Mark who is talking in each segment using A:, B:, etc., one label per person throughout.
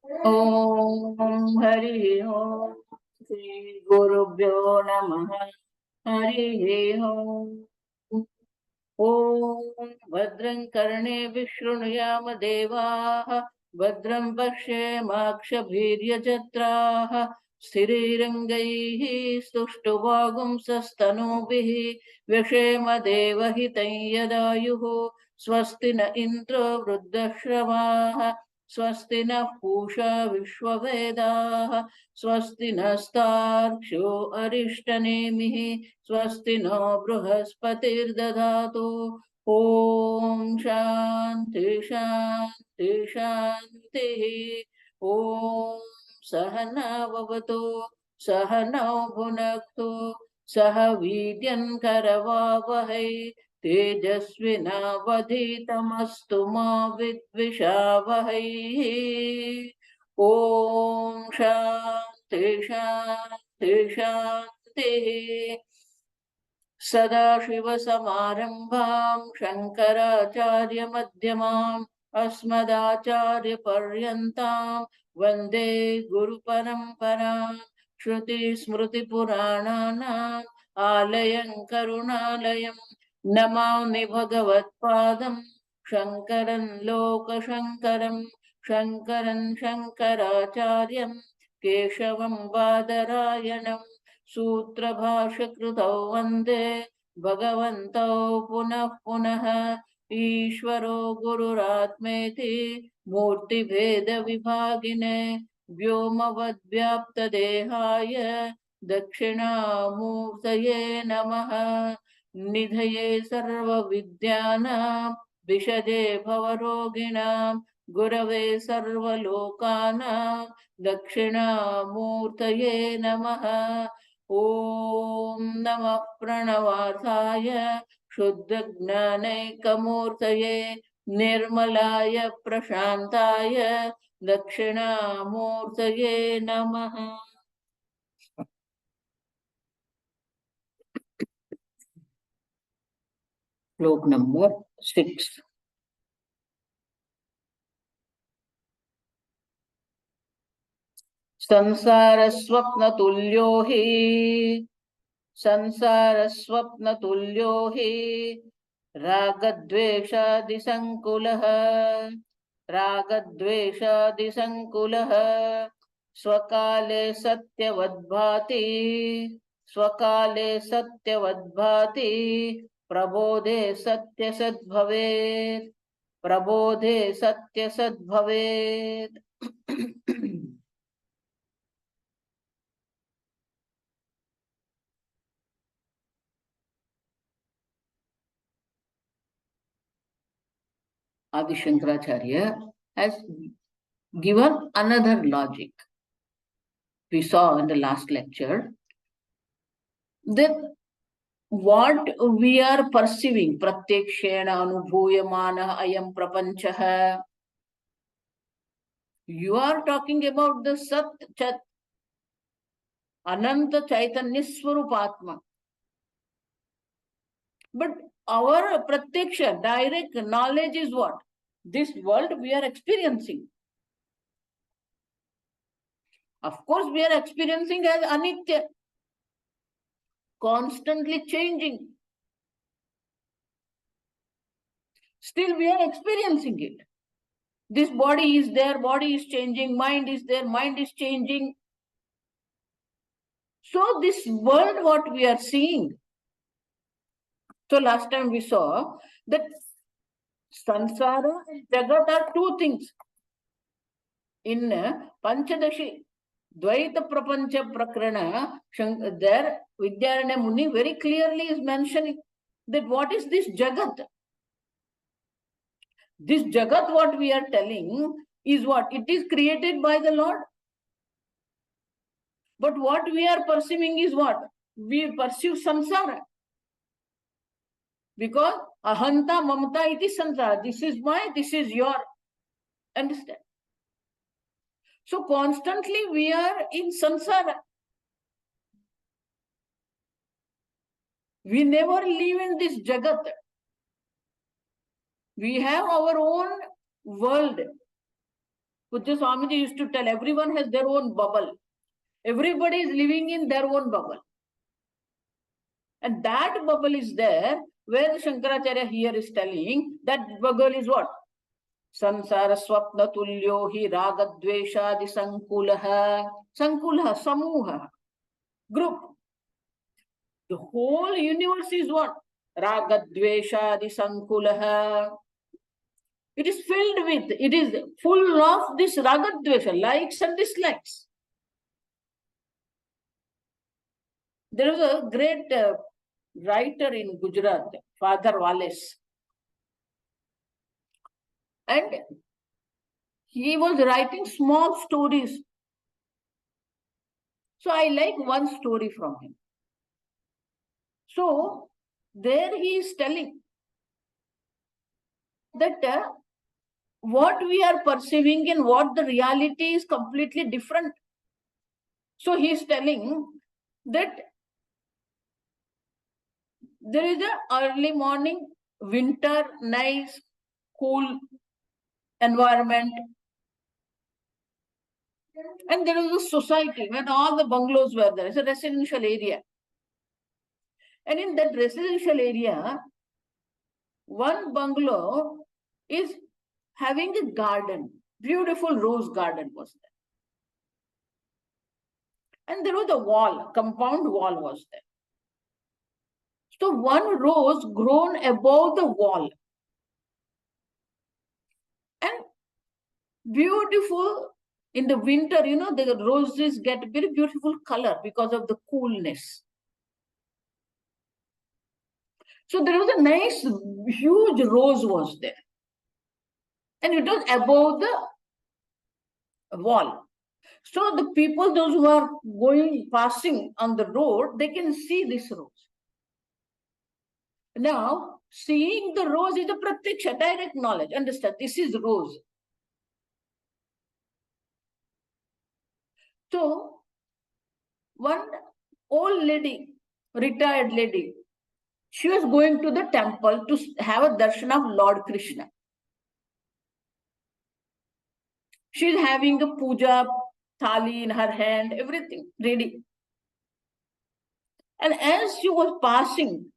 A: Om Hari Om. Shri Gurubhyo Namaha. Hari Om. Om Bhadram Karne Vishrunuyama Devaha. Bhadram Pashyemakshabhirya Jatraha. Sthirirangai Stuštuvagum Sastanubihi. Vyashema Devahitam Yadayuhu. Swasti na Indra Vruddhashravah. स्वस्ति नः पूषा विश्ववेदाः स्वस्ति नस्तार्क्ष्यो अरिष्टनेमिः स्वस्ति no बृहस्पतिर्दधातु ॐ शान्ति शान्ति शान्तिः ॐ सहना भवतु सहनौ भुनक्तु सह वीर्यं करवावहै तेजस्विनावधीतमस्तु मा विद्विषावहै ॐ शान्ति शान्ति शान्तिः सदाशिवसमारम्भां शङ्कराचार्यमध्यमाम् अस्मदाचार्यपर्यन्तां वन्दे गुरुपरम्पराम् श्रुतिस्मृतिपुराणानाम् आलयं करुणालयं नमामि भगवत्पादं शङ्करं लोकशङ्करं शङ्करं शङ्कराचार्यं केशवं बादरायणम् सूत्रभाष्यकृतौ वन्दे भगवन्तौ पुनः पुनः ईश्वरो गुरुरात्मेति मूर्तिभेदविभागिने व्योमवद्व्याप्तदेहाय दक्षिणामूर्तये नमः निधये सर्वविद्यानां विशजे भवरोगिणां गुरवे सर्वलोकानां दक्षिणामूर्तये नमः ॐ नमः प्रणवार्थाय शुद्धज्ञानैकमूर्तये निर्मलाय प्रशान्ताय दक्षिणामूर्तये नमः। श्लोक नंबर 6। संसारस्वप्नतुल्यो हि संसारस्वप्नतुल्यो हि रागद्वेषादिसङ्कुलः रागद्वेषादिसङ्कुलः स्वकाले सत्यवद्भाति स्वकाले सत्यवद्भाति प्रबोधे सत्यसद्भवेत् प्रबोधे सत्यसद्भवेत्। Adi Shankaracharya has given another logic. We saw in the last lecture that what we are perceiving, pratyekshena anubhuyamana ayam prapanchaha, you are talking about the Sat Chat Ananta Chaitanya Swarupatma. But our pratyaksha, direct knowledge is what? This world we are experiencing. Of course, we are experiencing as anitya, constantly changing. Still, we are experiencing it. This body is there, body is changing, mind is there, mind is changing. So, this world, what we are seeing. So, last time we saw that Sansara and Jagat are two things. In Panchadashi, Dvaita Prapancha Prakrana, there Vidyaranya Muni very clearly is mentioning that what is this Jagat? This Jagat, what we are telling, is what? It is created by the Lord. But what we are perceiving is what? We perceive samsara. Because ahanta mamata iti samsara. This is my, this is your. Understand? So constantly we are in samsara. We never live in this jagat. We have our own world Pujya Swamiji used to tell everyone has their own bubble. Everybody is living in their own bubble. And that bubble is there where Shankaracharya here is telling that bubble is what? Sansara swapna tulyo hi ragadveshadi sankulaha. Sankulaha, samuha, group. The whole universe is what? Ragadveshadi sankulaha. It is filled with, it is full of this ragadvesha, likes and dislikes. There was a great writer in Gujarat, Father Wallace. And he was writing small stories. So I like one story from him. So there he is telling that what we are perceiving and what the reality is completely different. So he is telling that there is an early morning, winter, nice, cool environment. And there was a society where all the bungalows were there. It's a residential area. And in that residential area, one bungalow is having a garden. Beautiful rose garden was there. And there was a wall, compound wall was there. So one rose grown above the wall. And beautiful in the winter, the roses get very beautiful color because of the coolness. So there was a nice, huge rose was there. And it was above the wall. So the people, those who are passing on the road, they can see this rose. Now, seeing the rose is a pratiksha, direct knowledge. Understand, this is rose. So, one old lady, retired lady, she was going to the temple to have a darshan of Lord Krishna. She is having a puja thali in her hand, everything ready. And as she was passing,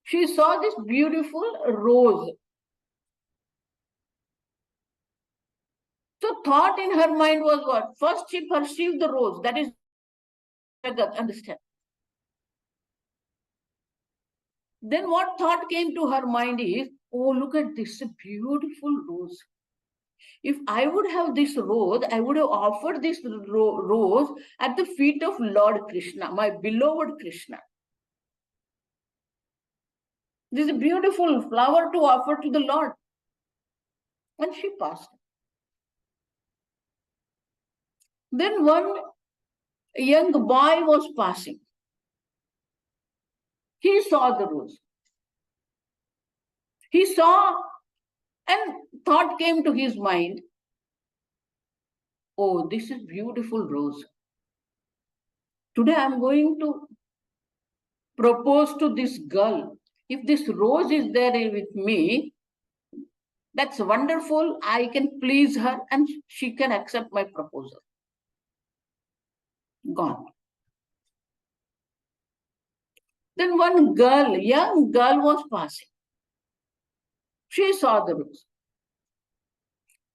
A: she saw this beautiful rose. So thought in her mind was what? First she perceived the rose, that is Jagat, understand. Then what thought came to her mind is, oh, look at this, a beautiful rose. If I would have this rose, I would have offered this rose at the feet of Lord Krishna, my beloved Krishna. This is a beautiful flower to offer to the Lord. And she passed. Then one young boy was passing. He saw the rose. He saw, and thought came to his mind, oh, this is beautiful rose. Today I'm going to propose to this girl. If this rose is there with me, that's wonderful. I can please her and she can accept my proposal. Gone. Then one girl, young girl was passing. She saw the rose.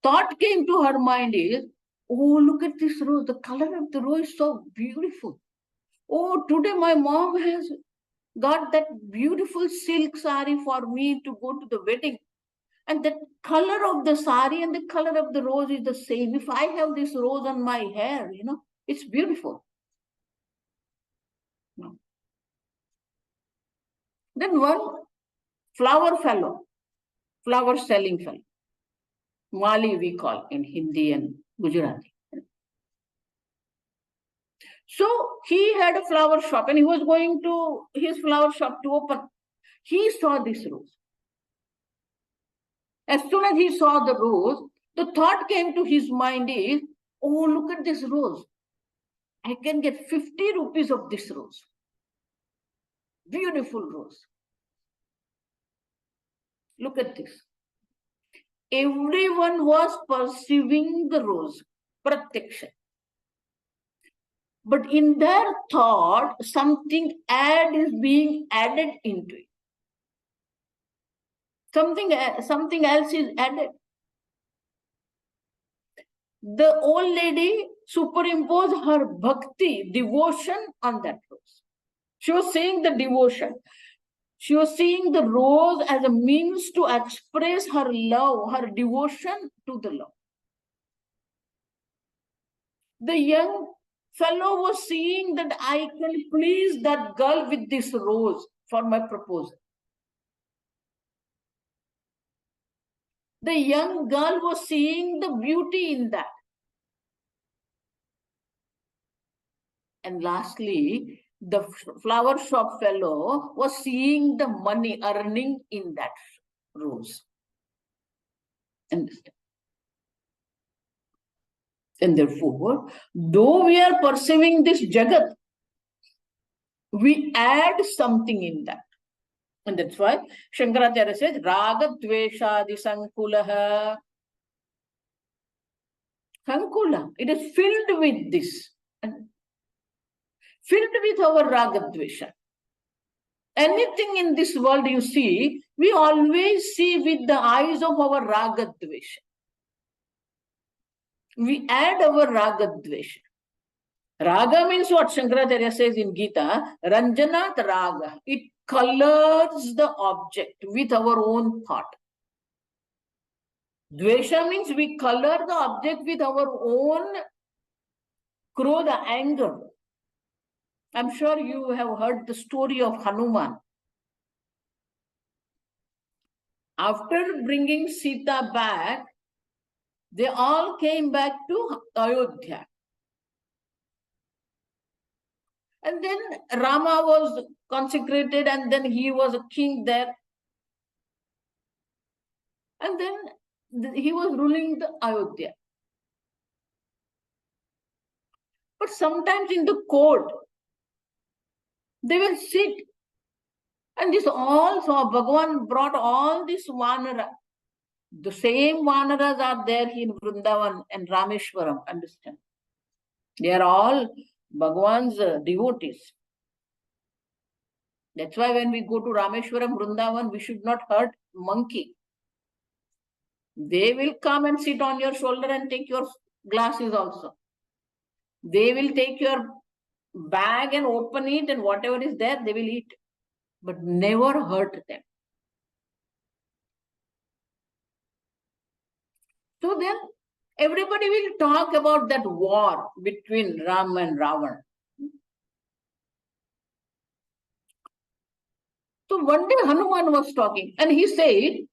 A: Thought came to her mind is, oh, look at this rose. The color of the rose is so beautiful. Oh, today my mom has got that beautiful silk sari for me to go to the wedding. And the color of the sari and the color of the rose is the same. If I have this rose on my hair, it's beautiful. No. Then one flower selling fellow, Mali we call in Hindi and Gujarati. So he had a flower shop and he was going to his flower shop to open. He saw this rose. As soon as he saw the rose, the thought came to his mind is, oh, look at this rose. I can get 50 rupees of this rose. Beautiful rose. Look at this. everyone was perceiving the rose, pratyaksha. But in their thought, something is being added into it. Something else is added. The old lady superimposed her bhakti, devotion on that rose. She was saying the devotion. She was seeing the rose as a means to express her love, her devotion to the Lord. The young fellow was seeing that I can please that girl with this rose for my proposal. The young girl was seeing the beauty in that. And lastly, the flower shop fellow was seeing the money earning in that rose. Understand? And therefore, though we are perceiving this jagat, we add something in that. And that's why Shankaracharya says, Raga Dveshadi Sankulaha. Sankula. It is filled with this. And filled with our Raga Dvesha. Anything in this world you see, we always see with the eyes of our Raga Dvesha. We add our Raga Dvesha. Raga means what Shankaracharya says in Gita, Ranjanat Raga. It colors the object with our own thought. Dvesha means we color the object with our own krodha, anger. I'm sure you have heard the story of Hanuman. After bringing Sita back, they all came back to Ayodhya. And then Rama was consecrated and then he was a king there. And then he was ruling the Ayodhya. But sometimes in the court, they will sit. And this all, so Bhagavan brought all this Vanara. The same Vanaras are there in Vrindavan and Rameshwaram, understand? They are all Bhagavan's devotees. That's why when we go to Rameshwaram, Vrindavan, we should not hurt monkey. They will come and sit on your shoulder and take your glasses also. They will take your bag and open it and whatever is there, they will eat. But never hurt them. So then everybody will talk about that war between Ram and Ravan. So one day Hanuman was talking and he said,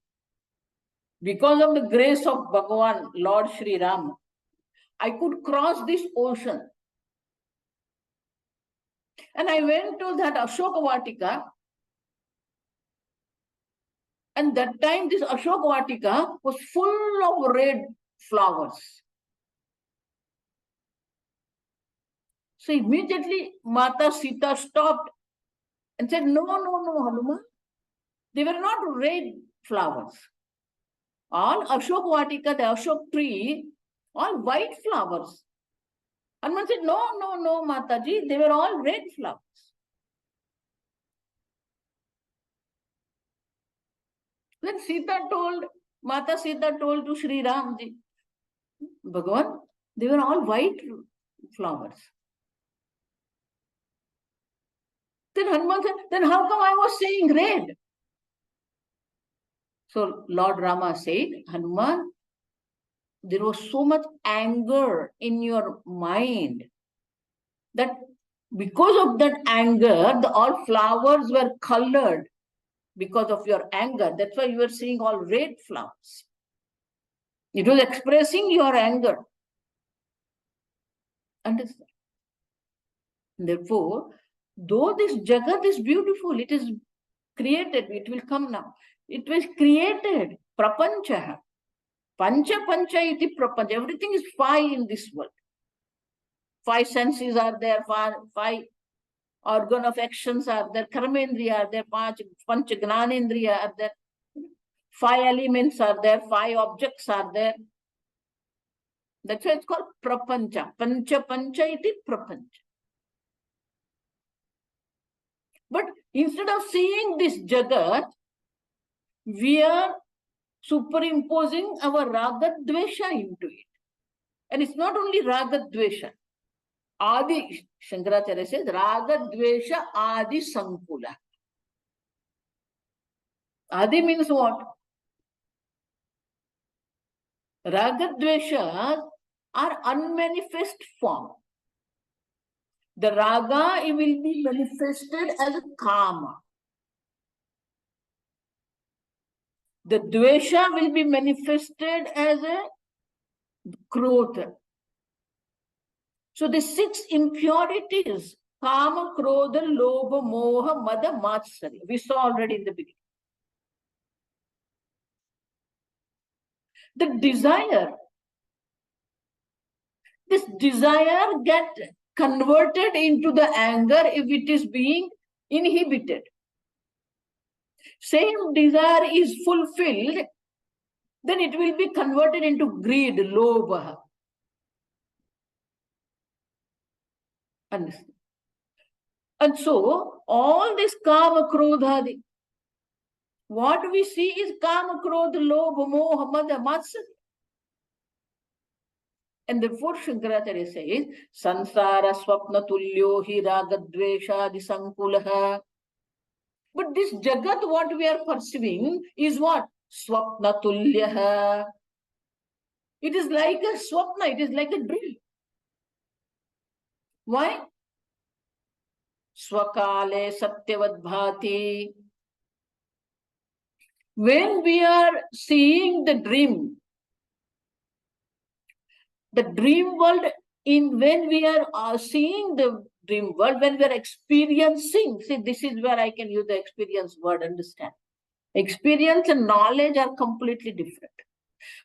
A: because of the grace of Bhagavan, Lord Sri Ram, I could cross this ocean. And I went to that Ashoka Vatika. And that time this Ashoka Vatika was full of red flowers. So immediately Mata Sita stopped and said, no, Hanuman. They were not red flowers. All Ashoka Vatika, the Ashok tree, all white flowers. Hanuman said, no, Mataji, they were all red flowers. Then Mata Sita told to Sri Ramji, Bhagavan, they were all white flowers. Then Hanuman said, then how come I was saying red? So Lord Rama said, Hanuman, there was so much anger in your mind that because of that anger, all flowers were colored because of your anger. That's why you were seeing all red flowers. It was expressing your anger. Understand? Therefore, though this Jagat is beautiful, it is created, it will come now. It was created, prapancha. Pancha iti prapancha. Everything is five in this world. Five senses are there, five organ of actions are there, karmendriya are there, pancha gnanendriya are there. 5 elements are there, 5 objects are there. That's why it's called prapancha. Pancha pancha iti prapancha. But instead of seeing this jagat, we are superimposing our raga dvesha into it. And it's not only raga dvesha. Adi, Shankaracharya says, raga dvesha adi sankula. Adi means what? Raga dveshas are unmanifest form. The raga, it will be manifested as a kama. The dvesha will be manifested as a krodha. So the 6 impurities, kama, krodha, lobha, moha, mada, matsarya, we saw already in the beginning. The desire, this desire get converted into the anger if it is being inhibited. Same desire is fulfilled, then it will be converted into greed, lobha. Understand? And so, all this kama, krodha, what we see is kama, krodha, lobha, moha, mada, matsarya. And therefore, Shankaracharya says, sansara swapna tulyo hi ragadveshadi sankulaha. But this jagat, what we are perceiving, is what? Swapna tulyaha. It is like a swapna, it is like a dream. Why? Swakale satyavad bhati. When we are seeing the dream world, when we are seeing the dream world, when we are experiencing, see, this is where I can use the experience word, understand. Experience and knowledge are completely different.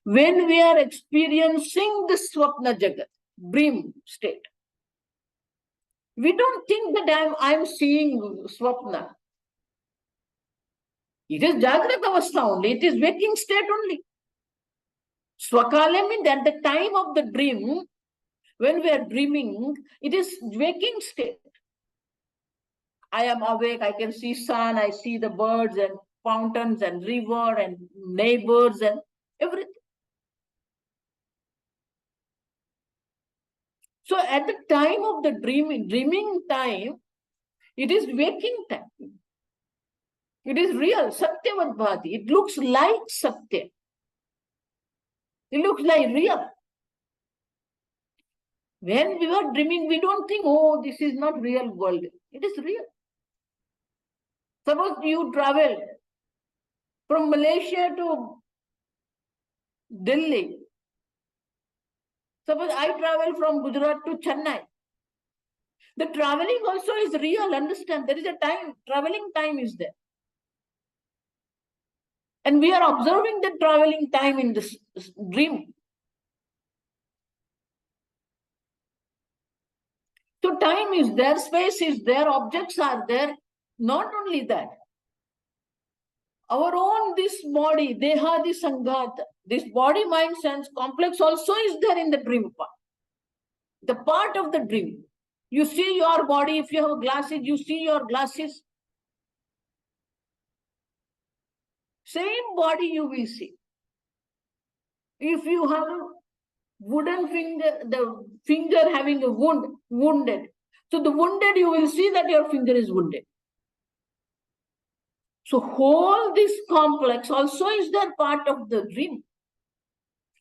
A: When we are experiencing the swapna jagat, dream state, we don't think that I'm seeing swapna. It is Jagrat Avastha only, it is waking state only. Swakale means at the time of the dream, when we are dreaming, it is waking state. I am awake, I can see sun, I see the birds and fountains and river and neighbors and everything. So at the time of the dreaming time, it is waking time. It is real, Satyavad Bhati. It looks like Satya. It looks like real. When we are dreaming, we don't think, oh, this is not real world. It is real. Suppose you travel from Malaysia to Delhi. Suppose I travel from Gujarat to Chennai. The traveling also is real, understand? There is a time, traveling time is there. And we are observing the traveling time in this dream. So time is there, space is there, objects are there. Not only that, our own this body, dehadi sanghata, this body, mind, sense complex also is there in the dream part. The part of the dream. You see your body, if you have glasses, you see your glasses. Same body you will see. If you have a wooden finger, the finger having a wounded. So the wounded, you will see that your finger is wounded. So whole this complex also is that part of the dream.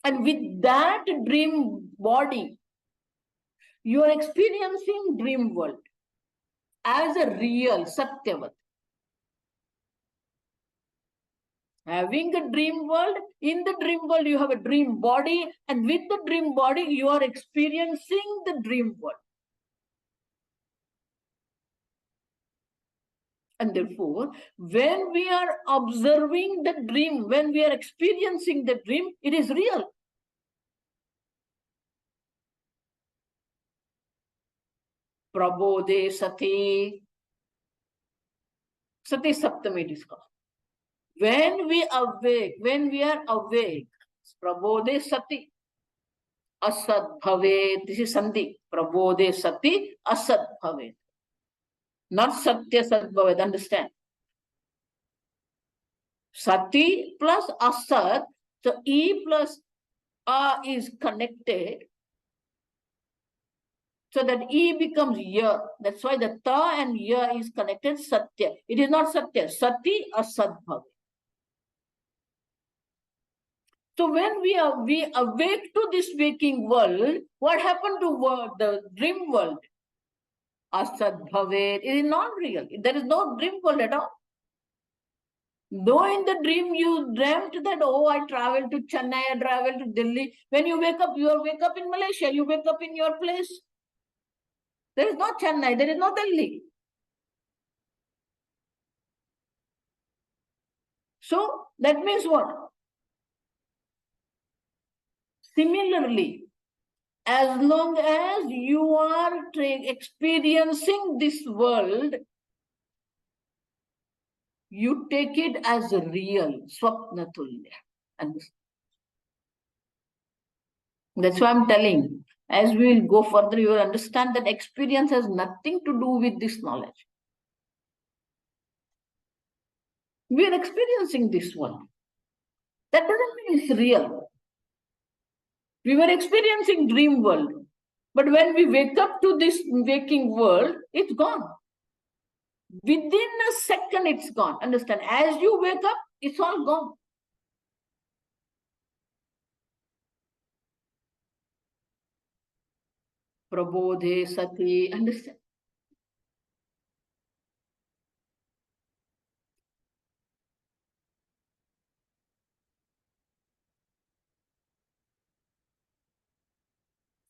A: And with that dream body, you are experiencing dream world as a real Satyavat. Having a dream world, in the dream world you have a dream body, and with the dream body you are experiencing the dream world. And therefore, when we are observing the dream, when we are experiencing the dream, it is real. Prabodhe sati. Sati Saptami it is called. When we are awake, prabodhe sati, asad bhavet. This is sandhi. Prabodhe sati, asad bhavet. Not satya sad bhavet, understand? Sati plus asad, so E plus A is connected, so that E becomes ya. That's why the ta and ya is connected, satya. It is not satya, sati asad bhavet. So when we awake to this waking world, what happened to the dream world? Asad bhavet. It is not real. There is no dream world at all. Though in the dream you dreamt that, oh, I traveled to Chennai, I traveled to Delhi. When you wake up in Malaysia, you wake up in your place. There is no Chennai, there is no Delhi. So that means what? Similarly, as long as you are experiencing this world, you take it as real, swapnatulya. That's why I'm telling. As we will go further, you will understand that experience has nothing to do with this knowledge. We are experiencing this one. That doesn't mean it's real. We were experiencing dream world. But when we wake up to this waking world, it's gone. Within a second, it's gone. Understand? As you wake up, it's all gone. Prabodhe, sati, understand?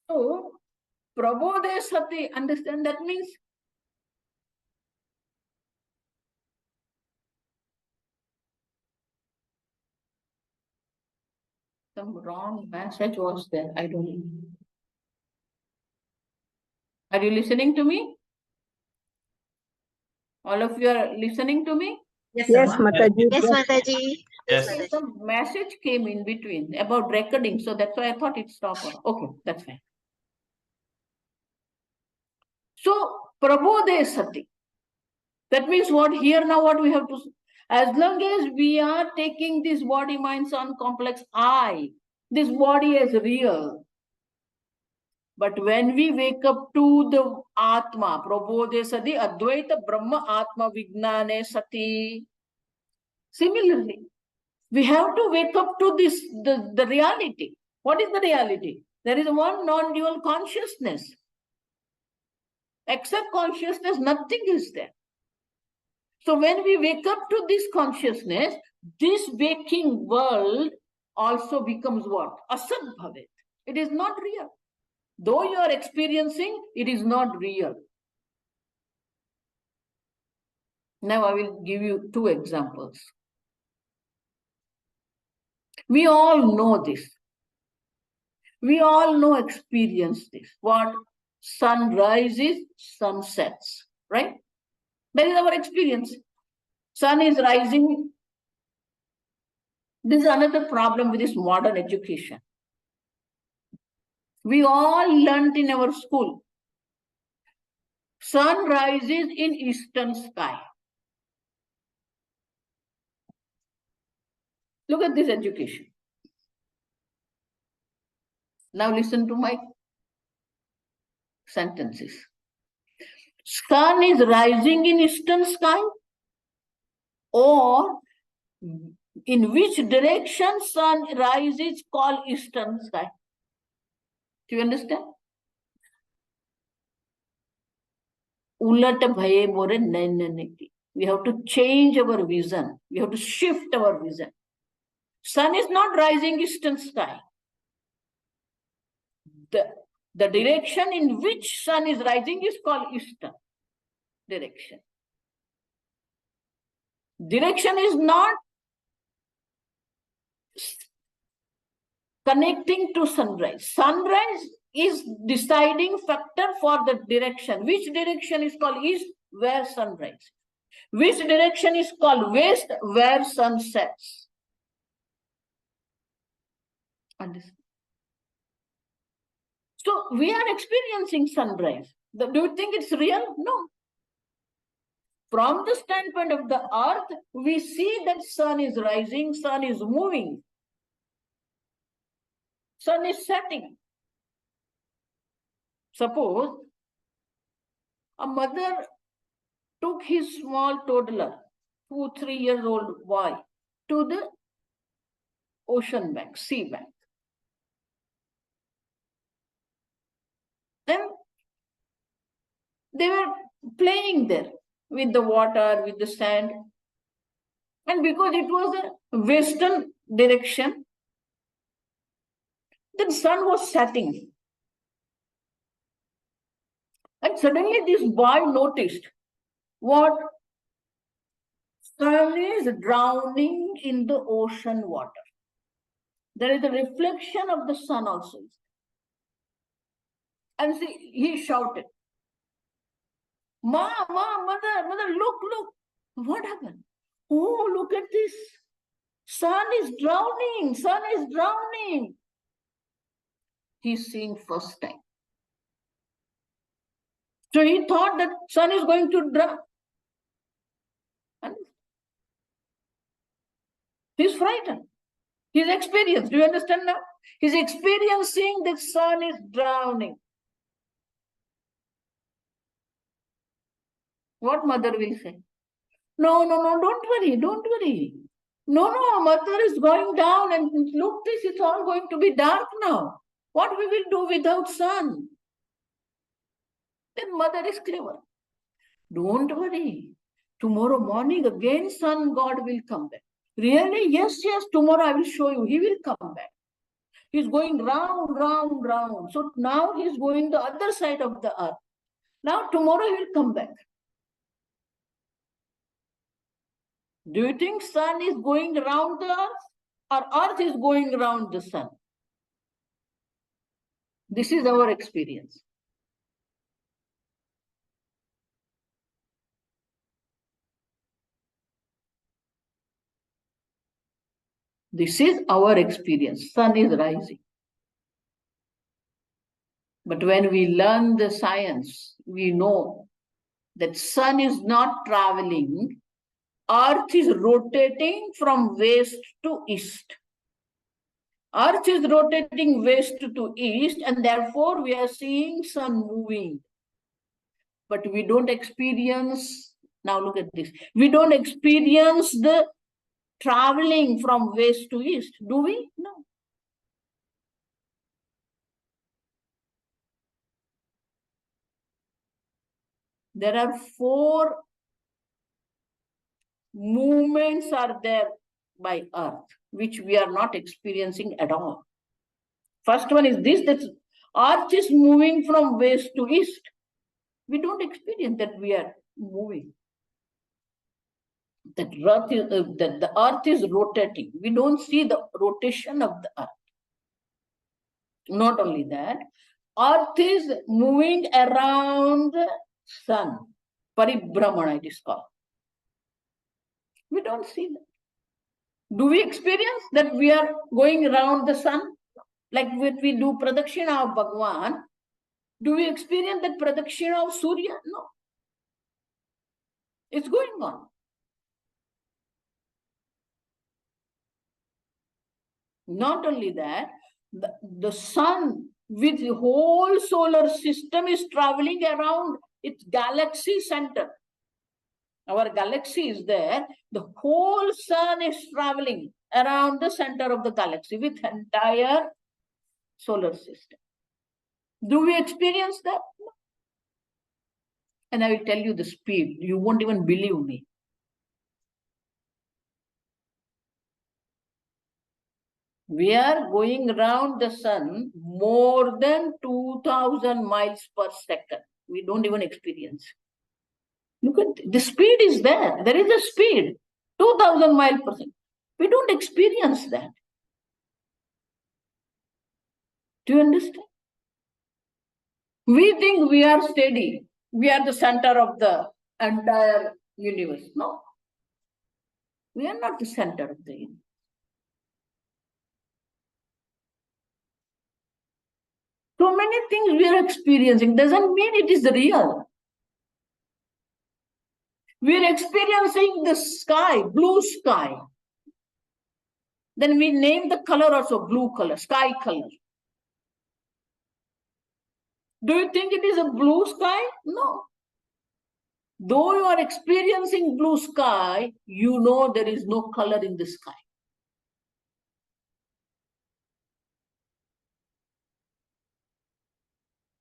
A: So, prabodhe, sati, understand? That means some wrong message was there. I don't know. Are you listening to me? All of you are listening to me?
B: Yes,
C: Mataji.
B: Yes, Mataji.
C: Yes.
A: Some message came in between about recording, so that's why I thought it stopped. Okay, that's fine. So, prabodhe sati. That means what? Here now what we have to, as long as we are taking this body, mind, son, complex I, this body as real. But when we wake up to the Atma, prabodhe sati, Advaita Brahma Atma Vijnane Sati. Similarly, we have to wake up to this, the reality. What is the reality? There is one non-dual consciousness. Except consciousness, nothing is there. So when we wake up to this consciousness, this waking world also becomes what? Asad bhavet. It is not real. Though you are experiencing, it is not real. Now I will give you two examples. We all know this. We all know, experience this. What? Sun rises, sun sets, right? That is our experience. Sun is rising. This is another problem with this modern education. We all learnt in our school. Sun rises in eastern sky. Look at this education. Now listen to my sentences. Sun is rising in eastern sky, or in which direction sun rises called eastern sky. Do you understand? Ulat bhaye more nainaniki. We have to change our vision. We have to shift our vision. Sun is not rising eastern sky. The direction in which sun is rising is called eastern direction. Direction is not connecting to sunrise. Sunrise is deciding factor for the direction. Which direction is called east? Where sunrise. Which direction is called west, where sun sets? Understand? So we are experiencing sunrise. Do you think it's real? No. From the standpoint of the earth, we see that sun is rising, sun is moving, sun is setting. Suppose a mother took his small toddler, 2-3 years old boy, to the ocean bank, sea bank. Then they were playing there with the water, with the sand. And because it was a western direction, the sun was setting. And suddenly this boy noticed what? Sun is drowning in the ocean water. There is a reflection of the sun also. And see, he shouted, mother, look. What happened? Oh, look at this. Sun is drowning. He's seeing first time. So he thought that sun is going to drown. And he's frightened. He's experienced. Do you understand now? He's experiencing that sun is drowning. What mother will say? No, don't worry. No, mother is going down and look, this is all going to be dark now. What we will do without sun? Then mother is clever. Don't worry. Tomorrow morning again sun god will come back. Really? Yes, tomorrow I will show you. He will come back. He's going round. So now he's going the other side of the earth. Now tomorrow he will come back. Do you think sun is going around the earth or earth is going around the sun? This is our experience. This is our experience. Sun is rising. But when we learn the science, we know that sun is not traveling. Earth is rotating from west to east. Earth is rotating west to east, and therefore we are seeing sun moving. But we don't experience, now look at this, we don't experience the traveling from west to east, do we? No. There are 4 movements are there by earth, which we are not experiencing at all. First one is this, that earth is moving from west to east. We don't experience that we are moving. That the earth is rotating. We don't see the rotation of the earth. Not only that, earth is moving around the sun. Paribhramana it is called. We don't see that. Do we experience that we are going around the sun? Like when we do Pradakshina of Bhagwan, do we experience that Pradakshina of Surya? No. It's going on. Not only that, the sun with the whole solar system is traveling around its galaxy center. Our galaxy is there. The whole sun is traveling around the center of the galaxy with entire solar system. Do we experience that? No. And I will tell you the speed. You won't even believe me. We are going around the sun more than 2000 miles per second. We don't even experience. Look at the speed is there. There is a speed, 2000 miles per second. We don't experience that. Do you understand? We think we are steady. We are the center of the entire universe. No, we are not the center of the universe. So many things we are experiencing doesn't mean it is real. We are experiencing the sky, blue sky. Then we name the color also blue color, sky color. Do you think it is a blue sky? No. Though you are experiencing blue sky, you know there is no color in the sky.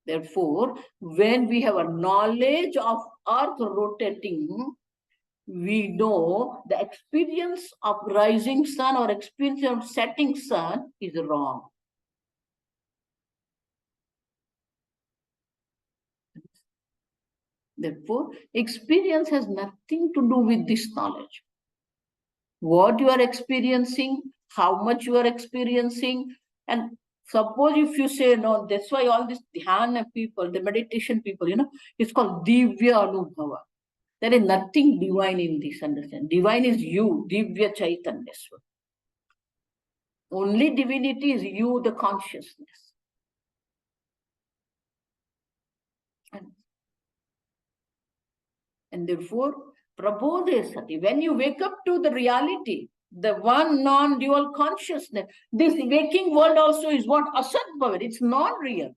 A: Therefore, when we have a knowledge of earth rotating, we know the experience of rising sun or experience of setting sun is wrong. Therefore, experience has nothing to do with this knowledge. What you are experiencing, how much you are experiencing, and suppose if you say no, that's why all these dhyana people, the meditation people, it's called divya anubhava. There is nothing divine in this, understand? Divine is you, divya chaitanya. Only divinity is you, the consciousness. And therefore, prabodhe sati, when you wake up to the reality, the one non-dual consciousness, this waking world also is what? Asat bhavat, it's non-real.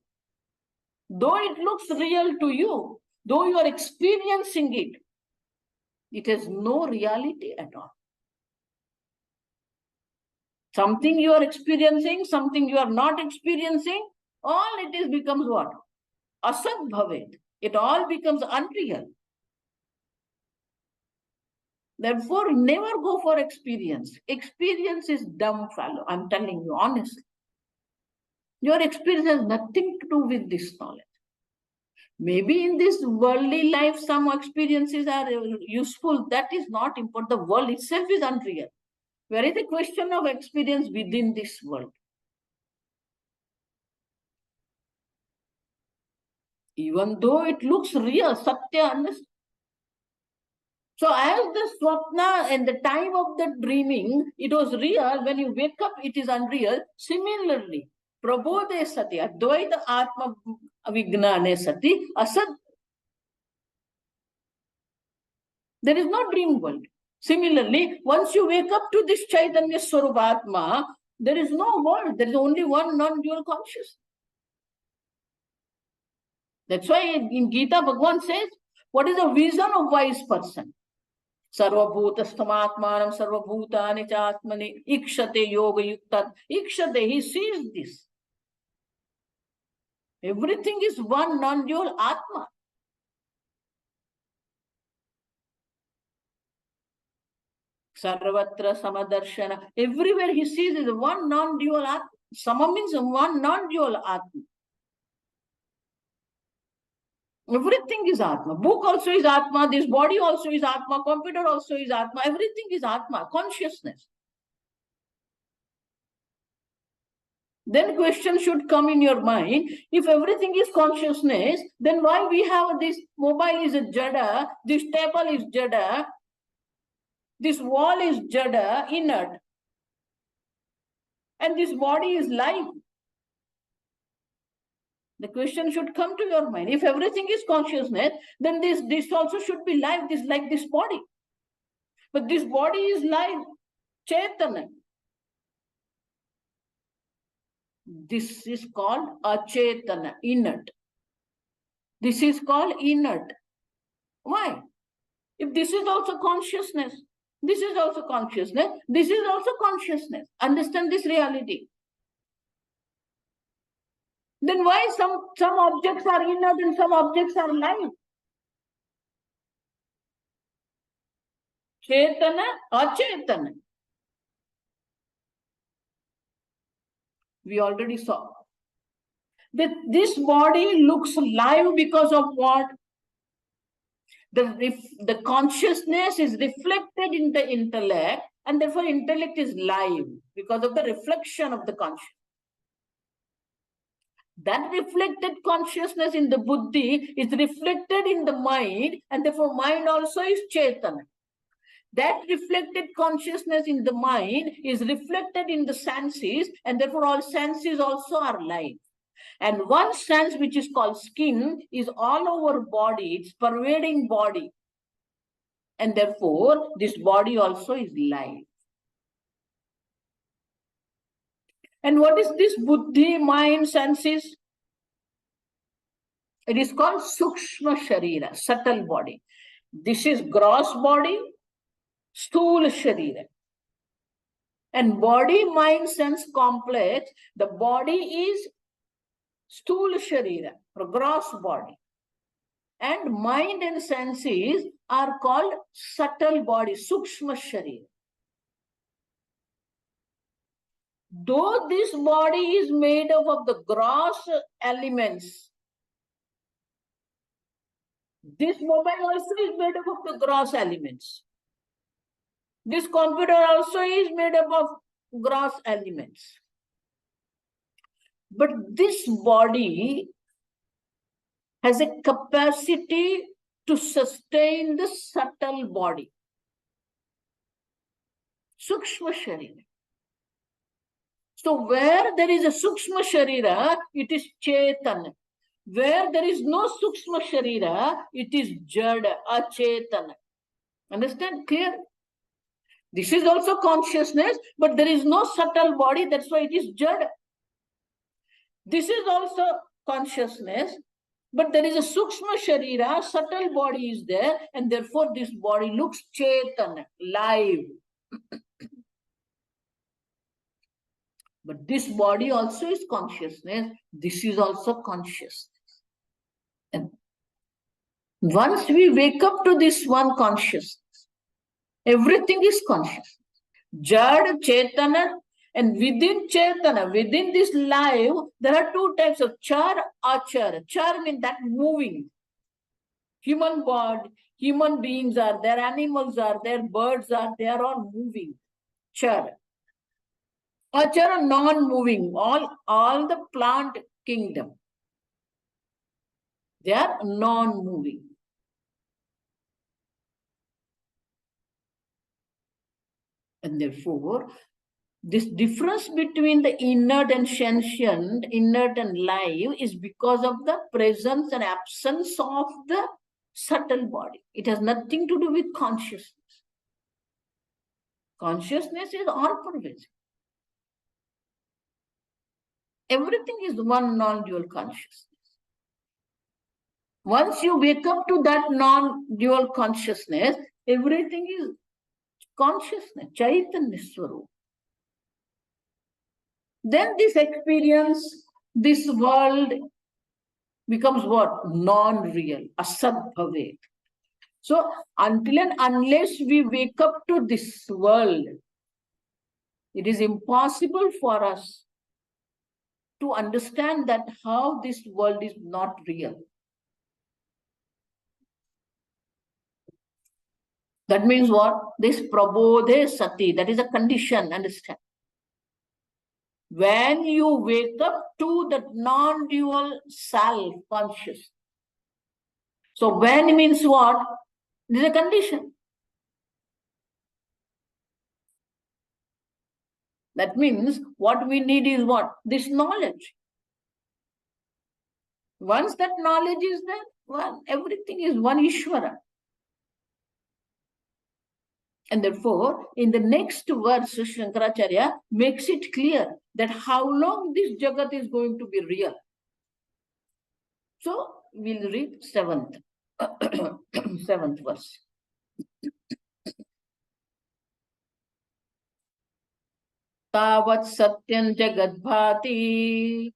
A: Though it looks real to you, though you are experiencing it, it has no reality at all. Something you are experiencing, something you are not experiencing, all it is becomes what? Asat bhavet. It all becomes unreal. Therefore, never go for experience. Experience is dumb fellow. I'm telling you honestly. Your experience has nothing to do with this knowledge. Maybe in this worldly life, some experiences are useful. That is not important. The world itself is unreal. Where is the question of experience within this world? Even though it looks real, Satya, understand? So as the swapna and the time of the dreaming, it was real. When you wake up, it is unreal. Similarly, prabodhe sati, advaita atma vignane sati, asad. There is no dream world. Similarly, once you wake up to this Chaitanya Swarupa, there is no world. There is only one non-dual consciousness. That's why in Gita, Bhagavan says, what is the vision of wise person? Sarvabhutasthamaatmanam sarvabhutani chatmani ikshate yoga yuktat. Ikshate, he sees this. Everything is one non-dual Atma. Sarvatra Samadarshana. Everywhere he sees is one non-dual Atma. Sama means one non-dual Atma. Everything is Atma. Book also is Atma. This body also is Atma. Computer also is Atma. Everything is Atma. Consciousness. Then question should come in your mind. If everything is consciousness, then why we have this mobile is a jada, this table is jada, this wall is jada, inert, and this body is live? The question should come to your mind. If everything is consciousness, then this also should be live, this like this body. But this body is live, Chaitanya. This is called achetana, inert. This is called inert. Why? If this is also consciousness, this is also consciousness, this is also consciousness. Understand this reality. Then why some objects are inert and some objects are live? Chetana, achetana. We already saw. This body looks live because of what? The consciousness is reflected in the intellect, and therefore intellect is live because of the reflection of the consciousness. That reflected consciousness in the buddhi is reflected in the mind, and therefore mind also is Chaitanya. That reflected consciousness in the mind is reflected in the senses, and therefore all senses also are life. And one sense, which is called skin, is all over body, it's pervading body. And therefore, this body also is life. And what is this buddhi, mind, senses? It is called Sukshma Sharira, subtle body. This is gross body, Sthula Sharira. And body, mind, sense complex, the body is Sthula Sharira, or gross body. And mind and senses are called subtle body, Sukshma Sharira. Though this body is made up of the gross elements, this mobile also is made up of the gross elements. This computer also is made up of gross elements. But this body has a capacity to sustain the subtle body. Sukshma Sharira. So where there is a Sukshma Sharira, it is Chetana. Where there is no Sukshma Sharira, it is Jada, Achetana. Understand? Clear? This is also consciousness, but there is no subtle body, that's why it is Jada. This is also consciousness, but there is a Sukshma Sharira, subtle body is there, and therefore this body looks Chetana, live. But this body also is consciousness. This is also consciousness. And once we wake up to this one consciousness, everything is conscious. Jad, Chetana, and within Chetana, within this life, there are two types of char, achar. Char means that moving. Human body, human beings are there, animals are there, birds are there, they are all moving. Char. Achara, non-moving, all the plant kingdom. They are non-moving. And therefore, this difference between the inert and sentient, inert and live, is because of the presence and absence of the subtle body. It has nothing to do with consciousness. Consciousness is all-pervasive. Everything is one non-dual consciousness. Once you wake up to that non-dual consciousness, everything is consciousness, Chaitanya Swarup. Then this experience, this world becomes what? Non-real, asat bhavet. So until and unless we wake up to this world, it is impossible for us to understand that how this world is not real. That means what? This prabodhe sati, that is a condition, understand? When you wake up to the non-dual self conscious. So when means what? This is a condition. That means what we need is what? This knowledge. Once that knowledge is there, well, everything is one Ishvara. And therefore, in the next verse, Shankaracharya makes it clear that how long this Jagat is going to be real. So we'll read seventh, seventh verse. Tavat satyam jagadbhati,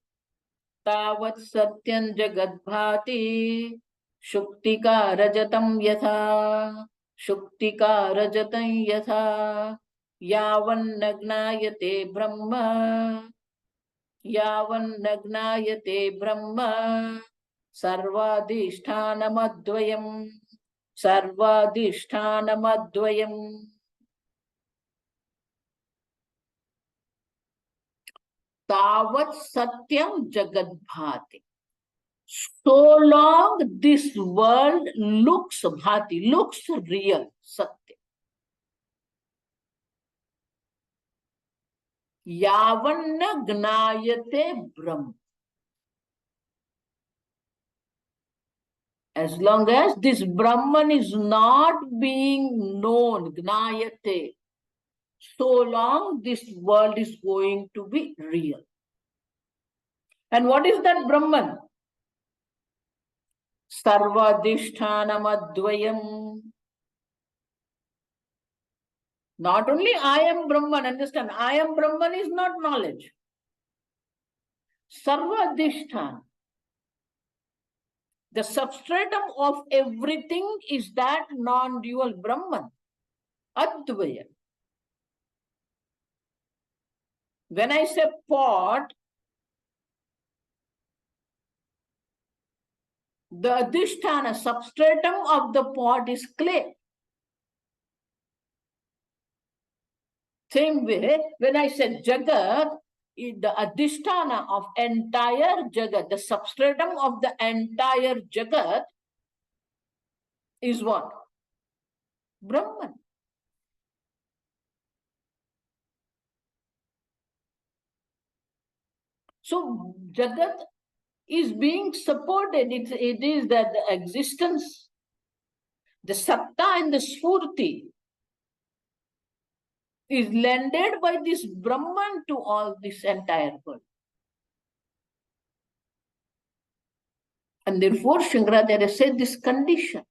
A: tavat satyam jagadbhati, shuktika rajatam yatha, shuktika rajatam yatha, yavannagnayate brahma, yavannagnayate brahma, sarvadhisthanamadvayam, sarvadhisthanamadvayam. tavat satyam jagat bhati. So long this world looks bhati, looks real, satya. Yavanna gnayate Brahma. As long as this Brahman is not being known, gnayate, so long this world is going to be real. And what is that Brahman? Sarvadhisthanamadvayam. Not only I am Brahman, understand, I am Brahman is not knowledge. Sarvadhisthana. The substratum of everything is that non-dual Brahman, Advaya. When I say pot, the adhisthana, substratum of the pot is clay. Same way, when I said Jagat, the adhisthana of entire Jagat, the substratum of the entire Jagat is what? Brahman. So Jagat is being supported. It is that the existence, the satta and the spurti is lended by this Brahman to all this entire world. And therefore, Shankaracharya said this condition.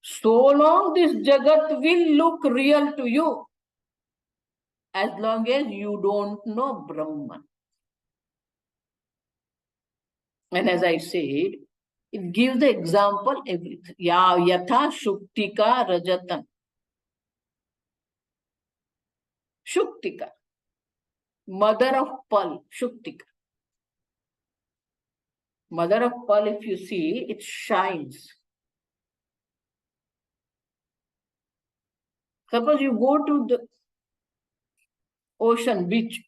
A: So long this Jagat will look real to you, as long as you don't know Brahman. And as I said, it gives the example, yatha shuktika rajatan. Shuktika, mother of pearl, Shuktika. Mother of pearl, if you see, it shines. Suppose you go to the ocean beach,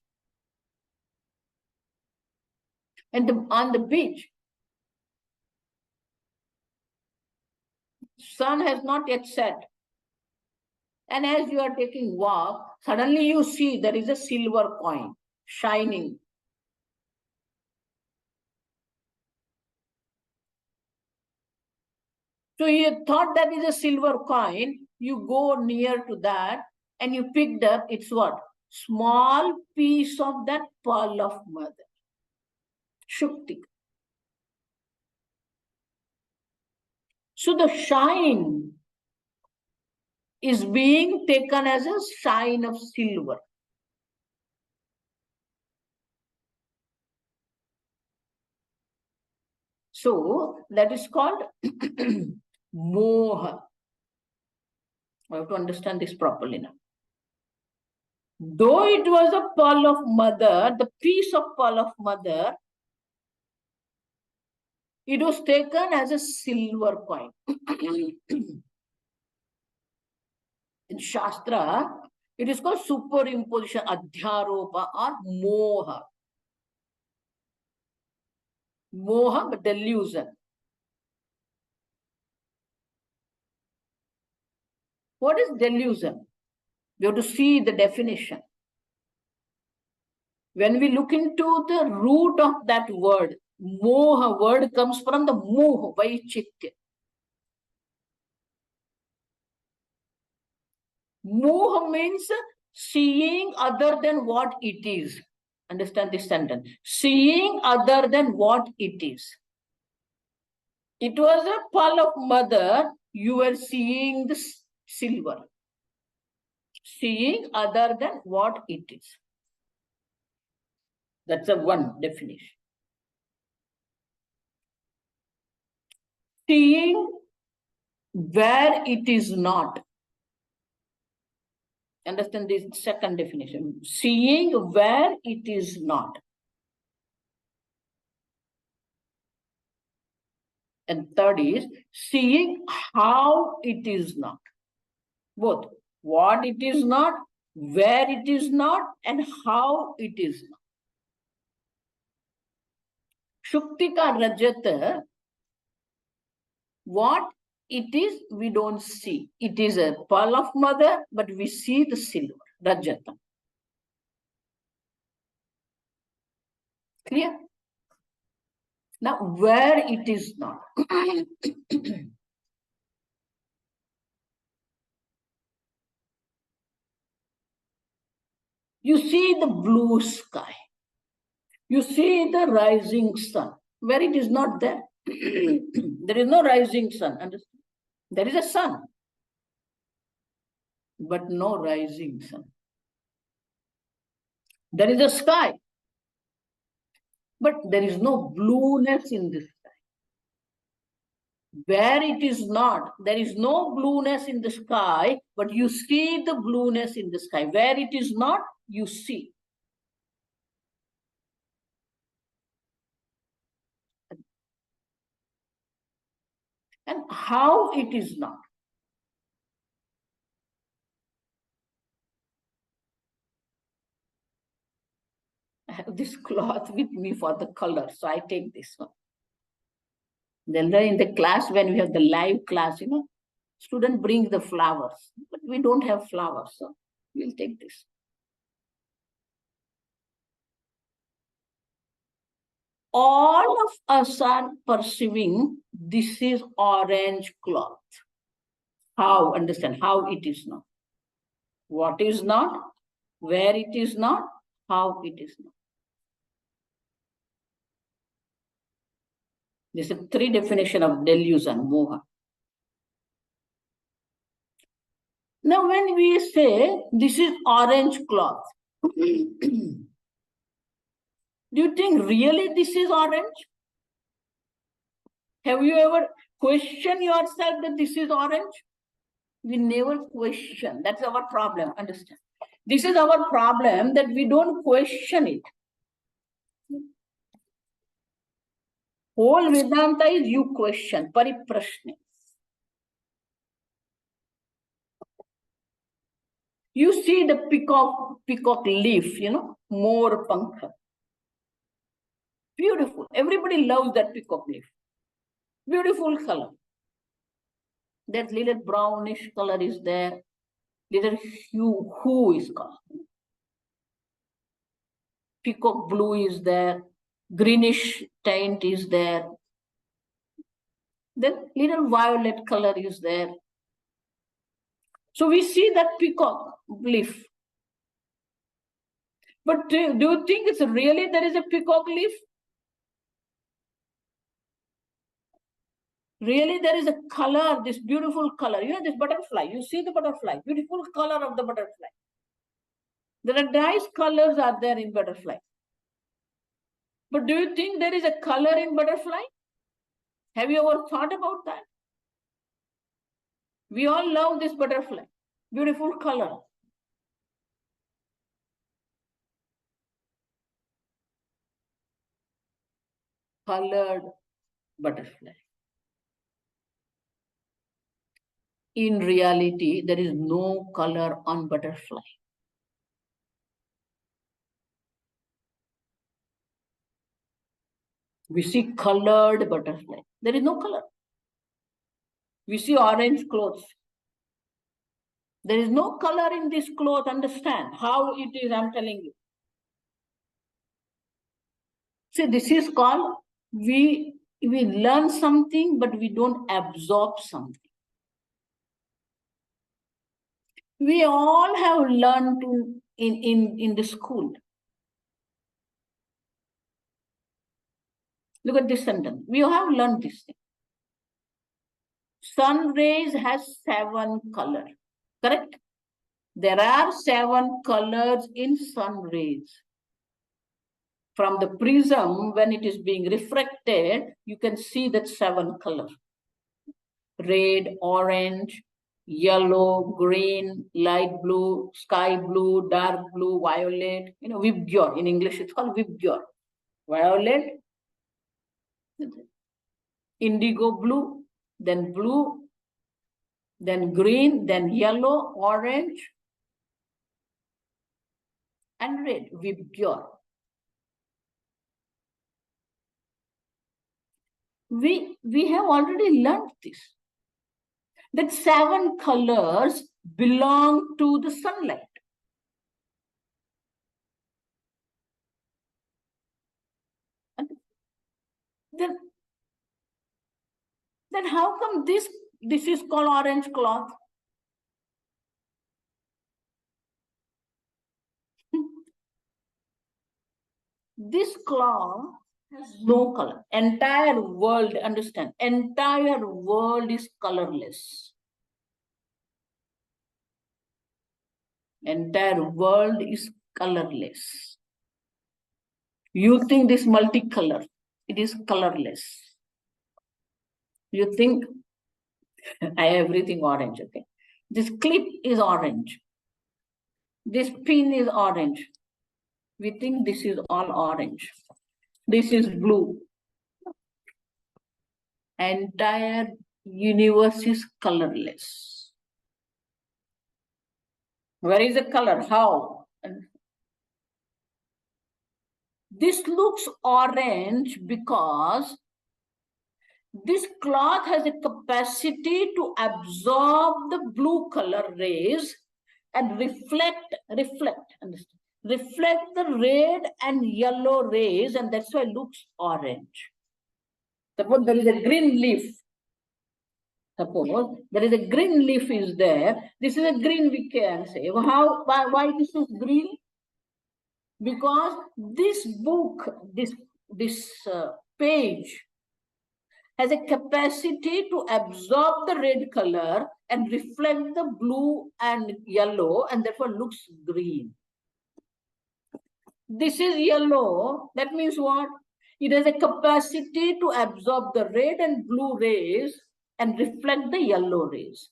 A: and on the beach, sun has not yet set. And as you are taking walk, suddenly you see there is a silver coin shining. So you thought that is a silver coin, you go near to that and you picked up, it's what? Small piece of that pearl of mother. Shukti. So the shine is being taken as a shine of silver. So that is called moha. I have to understand this properly now. Though it was a pearl of mother, the piece of pearl of mother, it was taken as a silver coin. In Shastra, it is called superimposition, adhyaropa or moha. Moha, but delusion. What is delusion? We have to see the definition. When we look into the root of that word, moha word comes from the moha, vaichitya. Moha means seeing other than what it is. Understand this sentence. Seeing other than what it is. It was a pearl of mother, you were seeing the silver. Seeing other than what it is. That's a one definition. Seeing where it is not. Understand this second definition. Seeing where it is not. And third is seeing how it is not. Both. What it is not, where it is not, and how it is not. Shuktika Rajata, what it is, we don't see. It is a pearl of mother, but we see the silver, Rajata. Clear? Now, where it is not. You see the blue sky. You see the rising sun. Where it is not there. There is no rising sun. Understand? There is a sun, but no rising sun. There is a sky, but there is no blueness in this sky. Where it is not, there is no blueness in the sky, but you see the blueness in the sky. Where it is not, you see. And how it is not. I have this cloth with me for the color, so I take this one. Then in the class, when we have the live class, student brings the flowers, but we don't have flowers, so we'll take this. All of us are perceiving this is orange cloth. How? Understand how it is not. What is not, where it is not, how it is not. This is 3 definition of delusion, moha. Now, when we say this is orange cloth, do you think really this is orange? Have you ever questioned yourself that this is orange? We never question. That's our problem. Understand? This is our problem, that we don't question it. Whole Vedanta is you question, pariprashne. You see the peacock leaf, more pankha. Beautiful. Everybody loves that peacock leaf. Beautiful color. That little brownish color is there. Little hue is called. Peacock blue is there. Greenish tint is there. Then little violet color is there. So we see that peacock leaf. But do you think it's really there is a peacock leaf? Really there is a color, this beautiful color. This butterfly. You see the butterfly, beautiful color of the butterfly. There are nice colors are there in butterfly. But do you think there is a color in butterfly? Have you ever thought about that? We all love this butterfly. Beautiful color. Colored butterfly. In reality, there is no color on butterfly. We see colored butterfly. There is no color. We see orange clothes. There is no color in this cloth. Understand how it is, I'm telling you. See, this is called, we learn something, but we don't absorb something. We all have learned in the school. Look at this sentence. We have learned this thing. Sun rays has 7 colors. Correct? There are 7 colors in sun rays. From the prism, when it is being refracted, you can see that 7 colors. Red, orange, yellow, green, light blue, sky blue, dark blue, violet. Vibgyor. In English, it's called vibgyor. Violet, indigo blue, then green, then yellow, orange, and red, vibgyor. We have already learned this, that 7 colors belong to the sunlight. And then how come this is called orange cloth? This cloth has no color. Entire world, understand, entire world is colorless. Entire world is colorless. You think this multicolor, it is colorless. You think I have everything orange, okay? This clip is orange. This pin is orange. We think this is all orange. This is blue. Entire universe is colorless. Where is the color? How? This looks orange because this cloth has a capacity to absorb the blue color rays and reflect the red and yellow rays, and that's why it looks orange. Suppose there is a green leaf. Suppose there is a green leaf is there. This is a green, we can say. Why this is green? Because this book, this page has a capacity to absorb the red color and reflect the blue and yellow, and therefore looks green. This is yellow. That means what? It has a capacity to absorb the red and blue rays and reflect the yellow rays.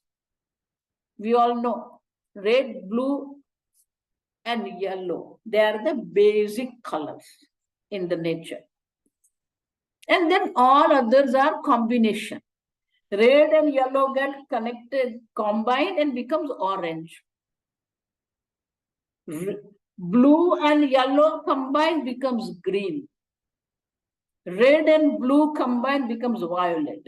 A: We all know red, blue, and yellow. They are the basic colors in the nature. And then all others are combination. Red and yellow get connected, combined, and becomes orange. Blue and yellow combined becomes green. Red and blue combined becomes violet.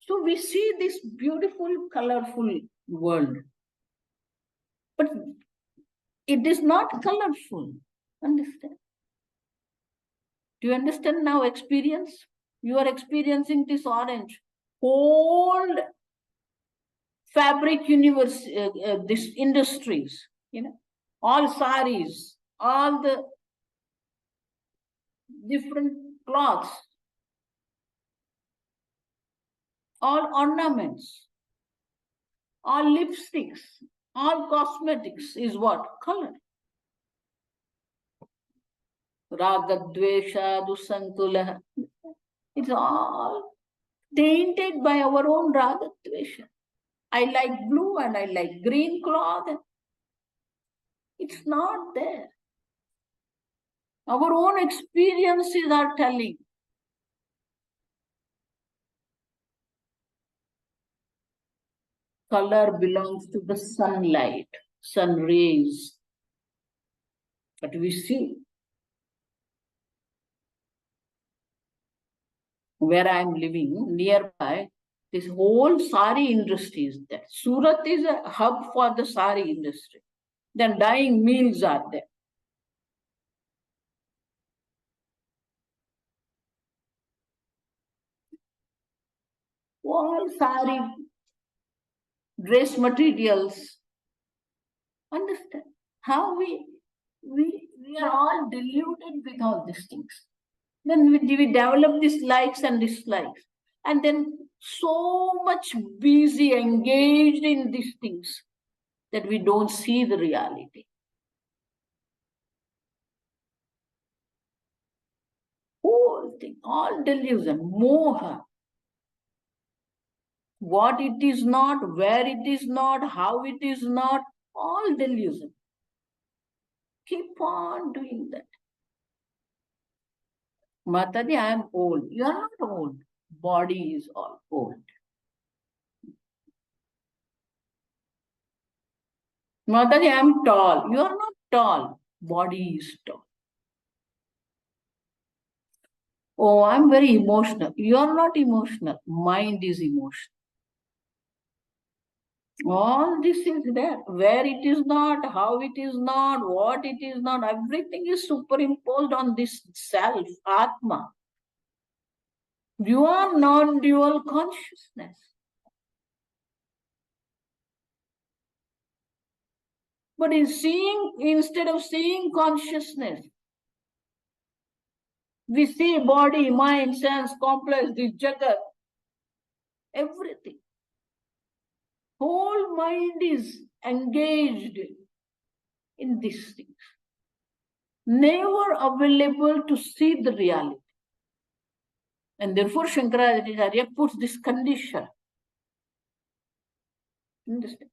A: So we see this beautiful, colorful world. But it is not colorful. Understand? Do you understand now experience? You are experiencing this orange. Old fabric universe, this industries, all saris, all the different cloths, all ornaments, all lipsticks, all cosmetics is what? Color. Raga, Dvesha, Dusantula. It's all tainted by our own Raga, Dvesha. I like blue and I like green cloth. It's not there. Our own experiences are telling. Color belongs to the sunlight, sun rays. But we see where I'm living, nearby, this whole sari industry is there. Surat is a hub for the sari industry. Then dyeing mills are there. All sari dress materials. Understand how we are all deluded with all these things. Then we develop these likes and dislikes, and then so much busy, engaged in these things that we don't see the reality. Whole thing, all delusion, moha. What it is not, where it is not, how it is not, all delusion. Keep on doing that. Mataji, I am old. You are not old. Body is all old. Mataji, I am tall. You are not tall. Body is tall. Oh, I'm very emotional. You are not emotional. Mind is emotional. All this is there. Where it is not, how it is not, what it is not, everything is superimposed on this self, Atma. You are non-dual consciousness. But instead of seeing consciousness, we see body, mind, sense, complex, this jagat, everything. Whole mind is engaged in these things. Never available to see the reality. And therefore Shankaracharya puts this condition. Understand?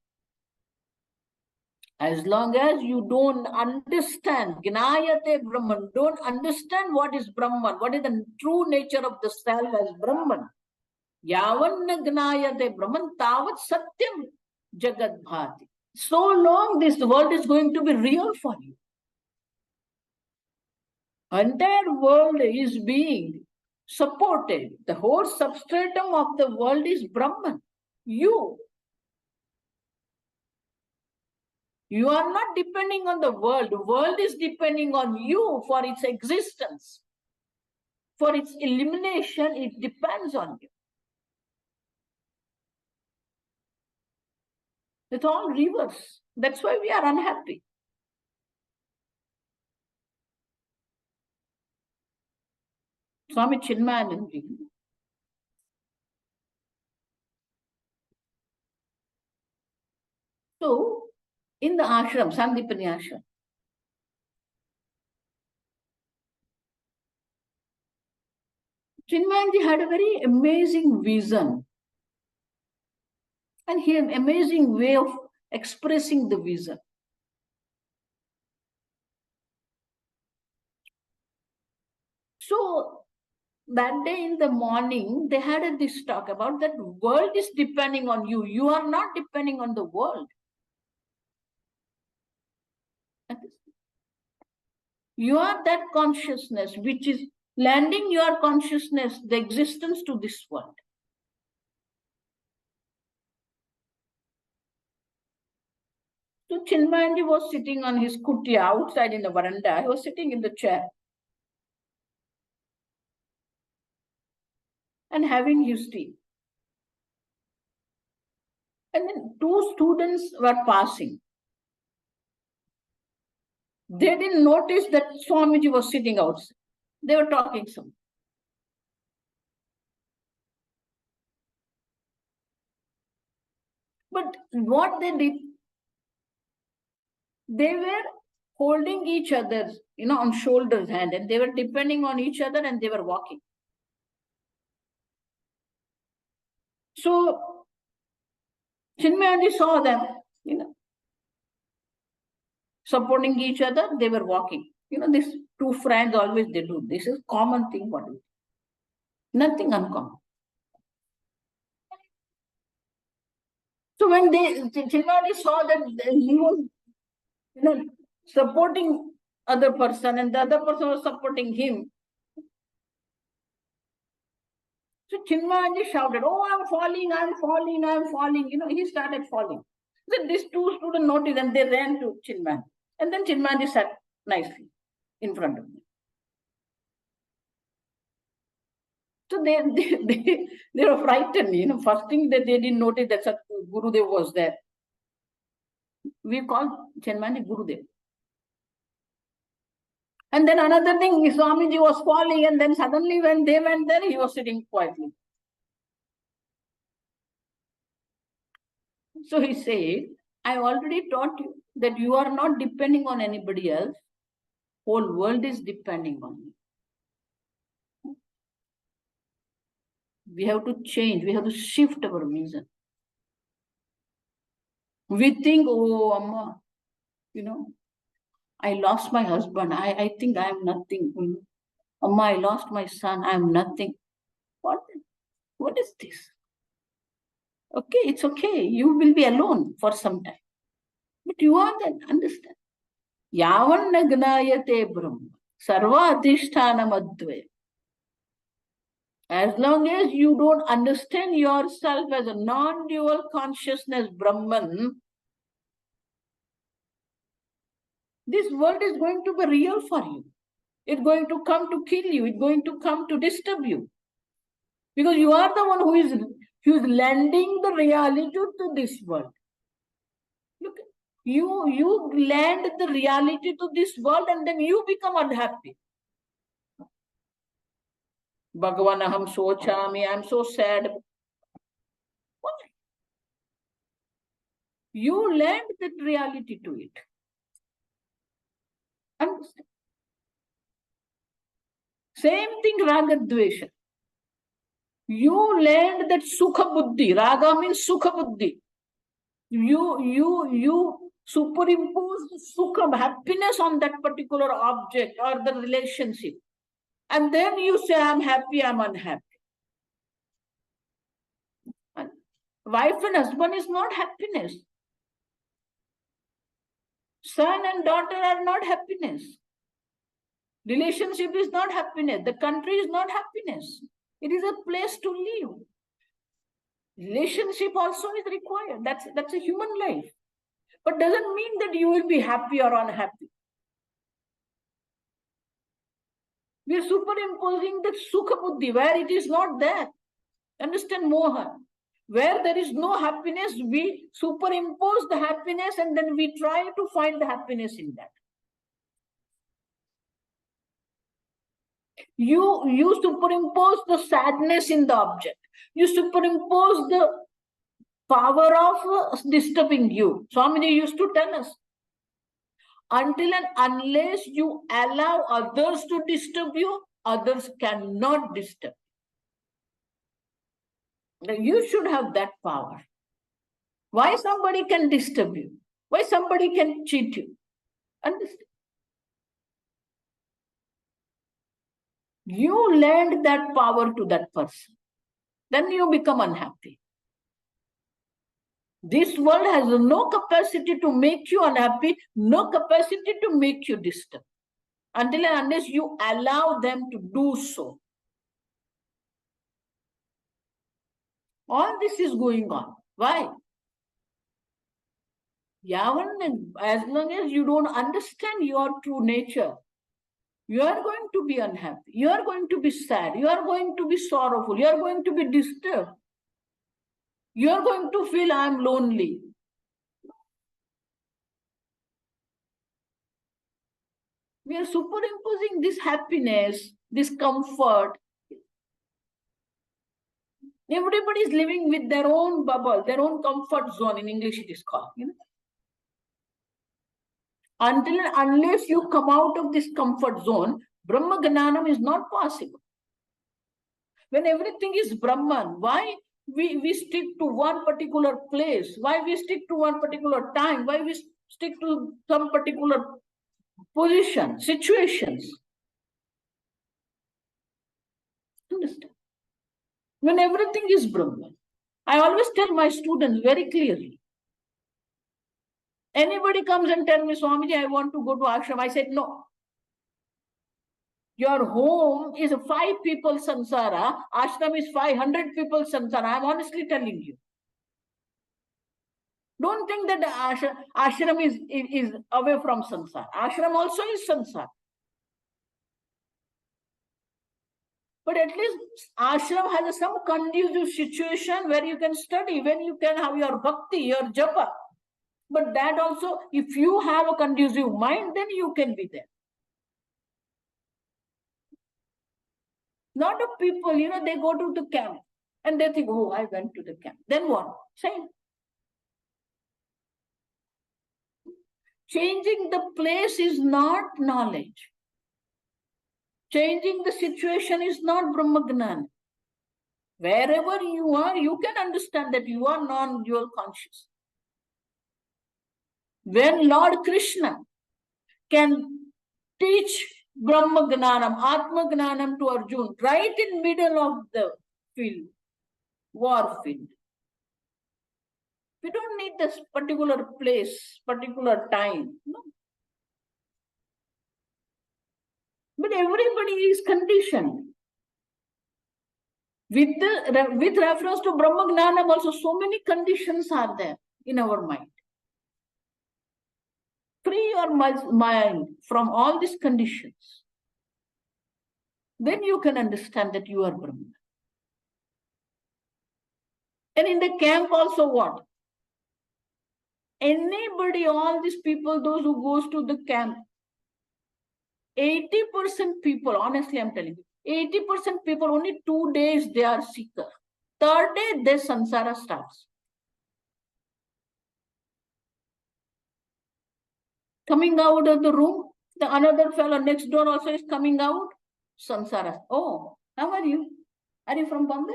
A: As long as you don't understand, Gnayate Brahman, don't understand what is Brahman, what is the true nature of the self as Brahman. Yavanna Gnayate Brahman, Tavat Satyam Jagat Bhati. So long this world is going to be real for you. Entire world is being supported. The whole substratum of the world is Brahman. You are not depending on the world. The world is depending on you for its existence. For its elimination, it depends on you. It's all reverse. That's why we are unhappy. Swami Chinmayananji. So, in the ashram, Sandipani ashram, Chinmayanji had a very amazing vision and he had an amazing way of expressing the vision. So that day in the morning, they had this talk about that world is depending on you. You are not depending on the world. You are that consciousness which is lending your consciousness, the existence to this world. So Chinmayanji was sitting on his kutia outside in the veranda. He was sitting in the chair and having his tea. And then two students were passing. They didn't notice that Swamiji was sitting outside. They were talking something. But what they did, they were holding each other, on shoulders hand, and they were depending on each other and they were walking. So Chinmayanji saw them, supporting each other, they were walking. These two friends always they do. This is common thing for them. Nothing uncommon. So when Chinmayanji saw that he was, supporting other person and the other person was supporting him. So Chinmayanji shouted, "Oh, I'm falling, I'm falling, I'm falling." He started falling. Then these two students noticed and they ran to Chinmayanji. And then Chinmayanji sat nicely in front of me. So they were frightened. First thing that they didn't notice that Gurudev was there. We called Chinmayanji Gurudev. And then another thing, Swamiji was falling, and then suddenly when they went there, he was sitting quietly. So he said, I already taught you that you are not depending on anybody else. Whole world is depending on you. We have to change. We have to shift our vision. We think, oh, Amma, I lost my husband. I think I am nothing. Amma, I lost my son. I am nothing. What is this? Okay, it's okay. You will be alone for some time. But you are then, understand. Yavanna gnayate brahma. Sarva adhishthana madhve. As long as you don't understand yourself as a non-dual consciousness Brahman, this world is going to be real for you. It's going to come to kill you. It's going to come to disturb you. Because you are the one who is lending the reality to this world. Look, you lend the reality to this world and then you become unhappy. Bhagavan aham sochami, I'm so sad. Why? You lend that reality to it. Understand? Same thing, raga dvesha. You lend that sukha buddhi. Raga means sukha buddhi. You superimpose the sukha, happiness on that particular object or the relationship. And then you say, I'm happy, I'm unhappy. And wife and husband is not happiness. Son and daughter are not happiness. Relationship is not happiness. The country is not happiness. It is a place to live. Relationship also is required. That's a human life. But doesn't mean that you will be happy or unhappy. We are superimposing the sukha buddhi where it is not there. Understand moha? Where there is no happiness, we superimpose the happiness and then we try to find the happiness in that. You superimpose the sadness in the object. You superimpose the power of disturbing you. Swamiji used to tell us, until and unless you allow others to disturb you, others cannot disturb. You should have that power. Why somebody can disturb you? Why somebody can cheat you? Understand? You lend that power to that person. Then you become unhappy. This world has no capacity to make you unhappy, no capacity to make you disturb. Until and unless you allow them to do so. All this is going on. Why? Yavan, as long as you don't understand your true nature, you are going to be unhappy. You are going to be sad. You are going to be sorrowful. You are going to be disturbed. You are going to feel I am lonely. We are superimposing this happiness, this comfort. Everybody is living with their own bubble, their own comfort zone. In English, it is called. Until and unless you come out of this comfort zone, Brahma Gnanam is not possible. When everything is Brahman, why we stick to one particular place? Why we stick to one particular time? Why we stick to some particular position, situations? Understand? When everything is Brahman. I always tell my students very clearly. Anybody comes and tells me, Swamiji, I want to go to ashram. I said, no. Your home is 5 people samsara. Ashram is 500 people samsara. I'm honestly telling you. Don't think that ashram is away from samsara. Ashram also is samsara. But at least ashram has some conducive situation where you can study, when you can have your bhakti, your japa. But that also, if you have a conducive mind, then you can be there. Lot of people, they go to the camp and they think, oh, I went to the camp. Then what? Same. Changing the place is not knowledge. Changing the situation is not Brahmagnan. Wherever you are, you can understand that you are non-dual conscious. When Lord Krishna can teach Brahmagnanam, Aatmabodha to Arjuna, right in middle of the field, war field. We don't need this particular place, particular time. No. But everybody is conditioned. With reference to Brahma Jnanam also, so many conditions are there in our mind. Free your mind from all these conditions. Then you can understand that you are Brahman. And in the camp also what? Anybody, all these people, those who goes to the camp, 80% people, honestly I'm telling you, 80% people, only 2 days they are seeker. Third day, their samsara starts. Coming out of the room, the another fellow next door also is coming out. Samsara. Oh, how are you? Are you from Bombay?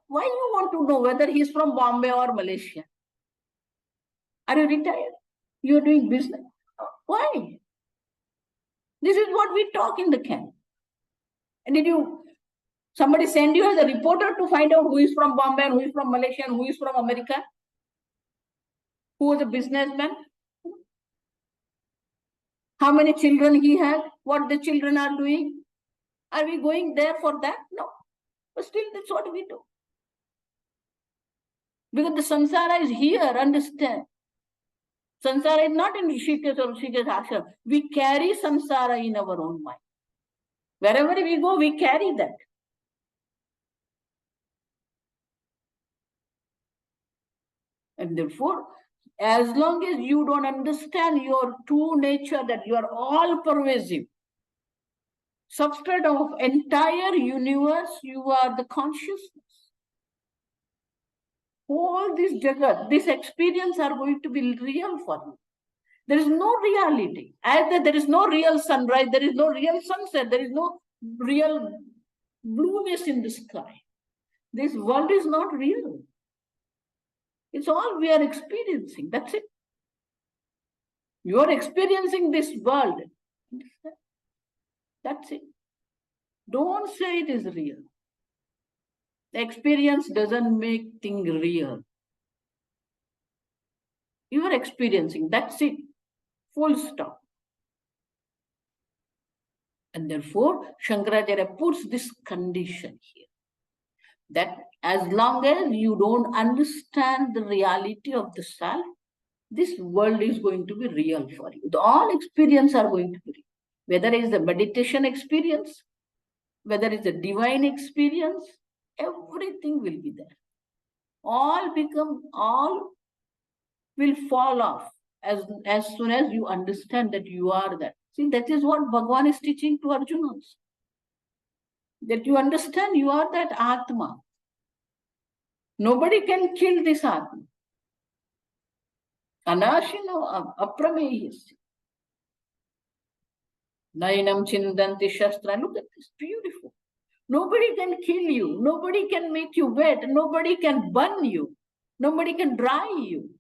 A: Why you want to know whether he is from Bombay or Malaysia? Are you retired? You are doing business. Why? This is what we talk in the camp. And did somebody send you as a reporter to find out who is from Bombay and who is from Malaysia and who is from America? Who was a businessman? How many children he had? What the children are doing? Are we going there for that? No. But still, that's what we do. Because the samsara is here, understand. Samsara is not in Rishikesh or Rishikesh ashram. We carry samsara in our own mind. Wherever we go, we carry that. And therefore, as long as you don't understand your true nature, that you are all pervasive, substrate of entire universe, you are the consciousness. All this jagat, this experience are going to be real for you. There is no reality. Either there is no real sunrise, there is no real sunset, there is no real blueness in the sky. This world is not real. It's all we are experiencing. That's it. You are experiencing this world. That's it. Don't say it is real. The experience doesn't make things real. You are experiencing. That's it. Full stop. And therefore, Shankaracharya puts this condition here. That as long as you don't understand the reality of the self, this world is going to be real for you. All experience are going to be real. Whether it is the meditation experience, whether it's a divine experience, everything will be there. All will fall off as soon as you understand that you are that. See, that is what Bhagavan is teaching to Arjuna. That you understand you are that Atma. Nobody can kill this Atma. Anashino aprameyasya. Nainam chindanti shastra. Look at this, beautiful. Nobody can kill you. Nobody can make you wet. Nobody can burn you. Nobody can dry you.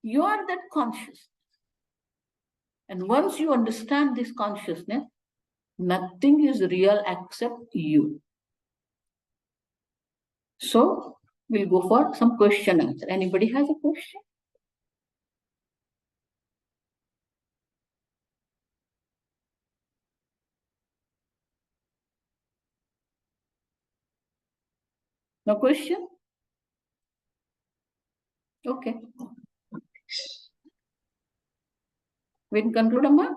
A: You are that consciousness. And once you understand this consciousness, nothing is real except you. So, we'll go for some question answer. Anybody has a question? No question? Okay. We can conclude, Amma?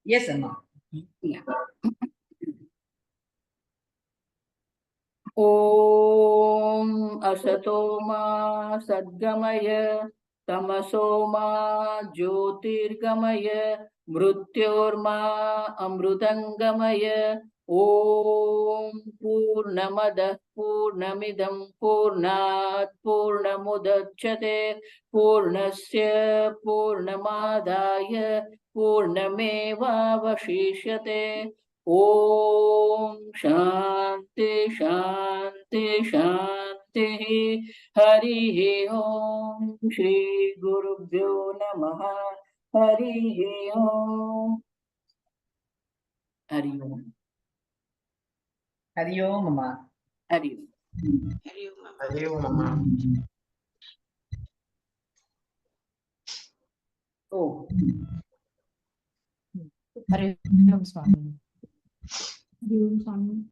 B: Yes, Amma.
A: Yeah. Om Asatoma Sadgamaya Tamasoma Jyotirgamaya Mrutyorma Amrutangamaya Om Purnamada Purnamidam Purnat Purnamudachyate Purnasya Purnamadaya Purnameva Vashishyate Om Shanti Shanti Shanti Hari Om Shri Guru Bhyo Namaha Hari Om Hari Om
B: Hari Om, Amma.
A: Hari Om.
C: Hari Om, Amma.
A: Oh.
D: Hari Om Swami. Hari Om Swami.